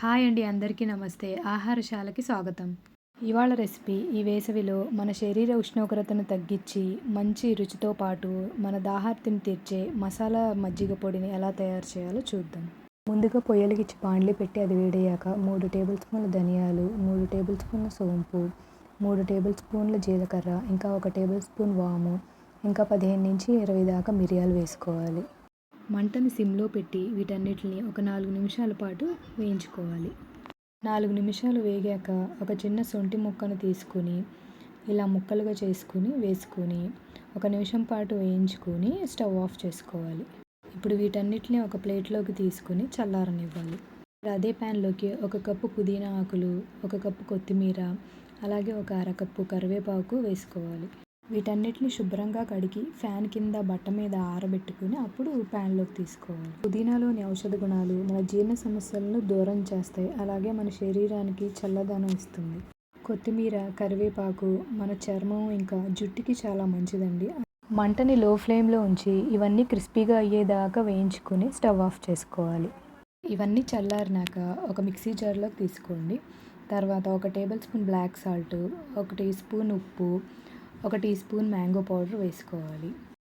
Hi అండి, అందరికీ నమస్తే. ఆహారశాలకి స్వాగతం. ఇవాళ రెసిపీ ఈ వేసవిలో మన శరీర ఉష్ణోగ్రతను తగ్గించి మంచి రుచితో పాటు మన దాహార్తిని తీర్చే మసాలా మజ్జిగ పొడిని ఎలా తయారు చేయాలో చూద్దాం. ముందుగా పొయ్యలిగిచ్చి బాండ్లీ పెట్టి అది వేడయ్యాక 3 టేబుల్ స్పూన్ల ధనియాలు, 3 టేబుల్ స్పూన్ల సోంపు, 3 టేబుల్ స్పూన్ల జీలకర్ర, ఇంకా 1 టేబుల్ స్పూన్ వాము, ఇంకా 15 నుంచి 20 దాకా మిరియాలు వేసుకోవాలి. మంటని సిమ్లో పెట్టి వీటన్నిటిని ఒక 4 నిమిషాల పాటు వేయించుకోవాలి. 4 నిమిషాలు వేగాక ఒక చిన్న శొంఠి ముక్కను తీసుకుని ఇలా ముక్కలుగా వేసుకుని 1 నిమిషం పాటు వేయించుకొని స్టవ్ ఆఫ్ చేసుకోవాలి. ఇప్పుడు వీటన్నిటిని ఒక ప్లేట్లోకి తీసుకుని చల్లారనివ్వాలి. అదే ప్యాన్లోకి 1 కప్పు పుదీనా ఆకులు, 1 కప్పు కొత్తిమీర, అలాగే ఒక అరకప్పు కరివేపాకు వేసుకోవాలి. వీటన్నిటిని శుభ్రంగా కడిగి ఫ్యాన్ కింద బట్ట మీద ఆరబెట్టుకుని అప్పుడు ప్యాన్లోకి తీసుకోవాలి. పుదీనాలోని ఔషధ గుణాలు మన జీర్ణ సమస్యలను దూరం చేస్తాయి, అలాగే మన శరీరానికి చల్లదనం ఇస్తుంది. కొత్తిమీర, కరివేపాకు మన చర్మం ఇంకా జుట్టుకి చాలా మంచిదండి. మంటని లో ఫ్లేమ్లో ఉంచి ఇవన్నీ క్రిస్పీగా అయ్యేదాకా వేయించుకుని స్టవ్ ఆఫ్ చేసుకోవాలి. ఇవన్నీ చల్లారినాక ఒక మిక్సీ జార్లోకి తీసుకోండి. తర్వాత 1 tablespoon black salt, 1 teaspoon ఉప్పు, 1 టీ స్పూన్ మ్యాంగో పౌడర్ వేసుకోవాలి.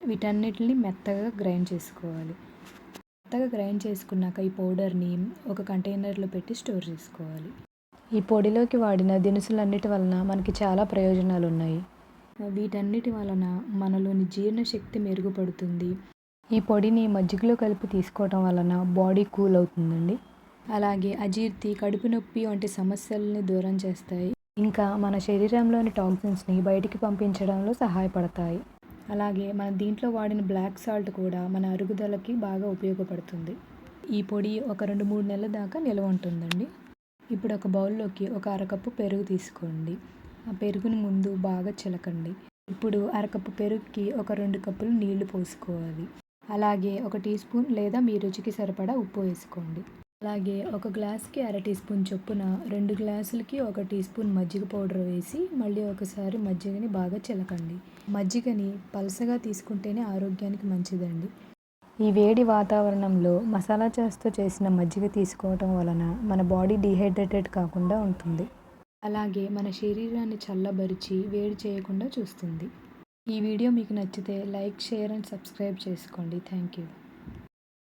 వీటన్నిటిని మెత్తగా గ్రైండ్ చేసుకోవాలి. మెత్తగా గ్రైండ్ చేసుకున్నాక ఈ పౌడర్ని ఒక కంటైనర్లో పెట్టి స్టోర్ చేసుకోవాలి. ఈ పొడిలోకి వాడిన దినుసులన్నిటి వలన మనకి చాలా ప్రయోజనాలు ఉన్నాయి. వీటన్నిటి వలన మనలోని జీర్ణశక్తి మెరుగుపడుతుంది. ఈ పొడిని మజ్జిగలో కలిపి తీసుకోవటం వలన బాడీ కూల్ అవుతుందండి. అలాగే అజీర్తి, కడుపు నొప్పి వంటి సమస్యలని దూరం చేస్తాయి. ఇంకా మన శరీరంలోని టాక్సిన్స్ని బయటికి పంపించడంలో సహాయపడతాయి. అలాగే మన దీంట్లో వాడిన బ్లాక్ సాల్ట్ కూడా మన అరుగుదలకి బాగా ఉపయోగపడుతుంది. ఈ పొడి ఒక 2-3 నెలల దాకా నిల్వ ఉంటుందండి. ఇప్పుడు ఒక బౌల్లోకి ఒక అరకప్పు పెరుగు తీసుకోండి. ఆ పెరుగుని ముందు బాగా చిలకండి. ఇప్పుడు అరకప్పు పెరుగుకి ఒక 2 కప్పులు నీళ్లు పోసుకోవాలి. అలాగే 1 టీ స్పూన్ లేదా మీ రుచికి సరిపడా ఉప్పు వేసుకోండి. అలాగే ఒక గ్లాస్కి 1/2 టీ స్పూన్ చొప్పున 2 గ్లాసులకి 1 టీ స్పూన్ మజ్జిగ పౌడర్ వేసి మళ్ళీ ఒకసారి మజ్జిగని బాగా చిలకండి. మజ్జిగని పలసగా తీసుకుంటేనే ఆరోగ్యానికి మంచిదండి. ఈ వేడి వాతావరణంలో మసాలా చాస్తో చేసిన మజ్జిగ తీసుకోవటం వలన మన బాడీ డీహైడ్రేటెడ్ కాకుండా ఉంటుంది. అలాగే మన శరీరాన్ని చల్లబరిచి వేడి చేయకుండా చూస్తుంది. ఈ వీడియో మీకు నచ్చితే లైక్, షేర్ అండ్ సబ్స్క్రైబ్ చేసుకోండి. Thank you.